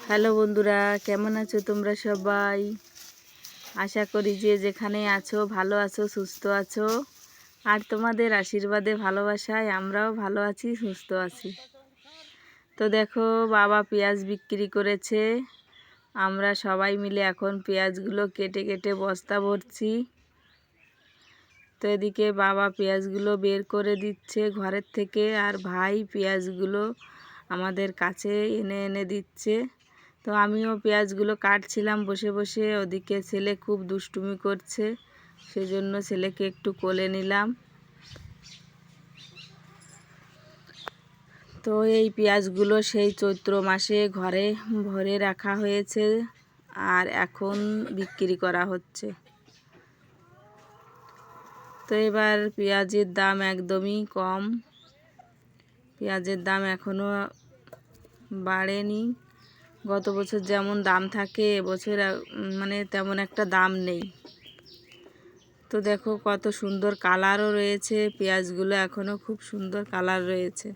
Hello বন্ধুরা, কেমন আছো তোমরা সবাই? আশা করি যে যেখানে আছো ভালো আছো, সুস্থ আছো। আর তোমাদের আশীর্বাদে ভালোবাসায় আমরাও ভালো আছি, সুস্থ আছি। তো দেখো, বাবা পেঁয়াজ বিক্রি করেছে। আমরা সবাই মিলে এখন পেঁয়াজগুলো কেটে কেটে বস্তা ভরছি। তো এদিকে বাবা পেঁয়াজগুলো বের করে দিচ্ছে ঘরের থেকে, আর ভাই পেঁয়াজগুলো আমাদের কাছে এনে এনে দিচ্ছে। তো আমিও পেঁয়াজগুলো কাটছিলাম বসে বসে, ওদিকে ছেলে খুব দুষ্টুমি করছে, সেজন্য ছেলেকে একটু কোলে নিলাম। তো এই পেঁয়াজগুলো সেই চৈত্র মাসে ঘরে ভরে রাখা হয়েছে, আর এখন বিক্রি করা হচ্ছে। তো এবার পেঁয়াজের দাম একদমই কম, পেঁয়াজের দাম এখনও বাড়েনি। গত বছর যেমন দাম থাকে এবছর মানে তেমন একটা দাম নেই। তো দেখো কত সুন্দর কালারও রয়েছে, পেঁয়াজগুলো এখনও খুব সুন্দর কালার রয়েছে।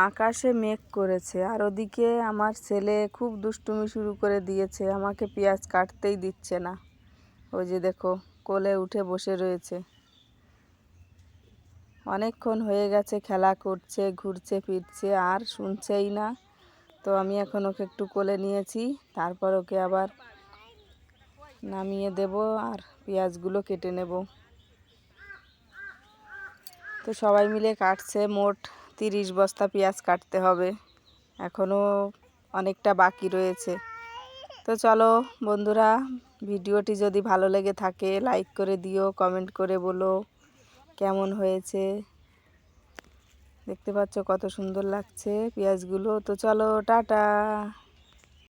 আকাশে মেঘ করেছে, আর ওদিকে আমার ছেলে খুব দুষ্টুমি শুরু করে দিয়েছে, আমাকে পেঁয়াজ কাটতেই দিচ্ছে না। ওই যে দেখো কোলে উঠে বসে রয়েছে, অনেকক্ষণ হয়ে গেছে খেলা করছে, ঘুরছে ফিরছে, আর শুনছেই না। তো আমি এখন ওকে একটু কোলে নিয়েছি, তারপর ওকে আবার নামিয়ে দেব আর পেঁয়াজগুলো কেটে নেব। তো সবাই মিলে কাটছে, মোট 30 বস্তা পেঁয়াজ কাটতে হবে, এখনও অনেকটা বাকি রয়েছে। তো চলো বন্ধুরা, ভিডিওটি যদি ভালো লেগে থাকে লাইক করে দিও, কমেন্ট করে বলো কেমন হয়েছে। দেখতে পাচ্ছ কত সুন্দর লাগছে পেঁয়াজগুলো। তো চলো, টাটা।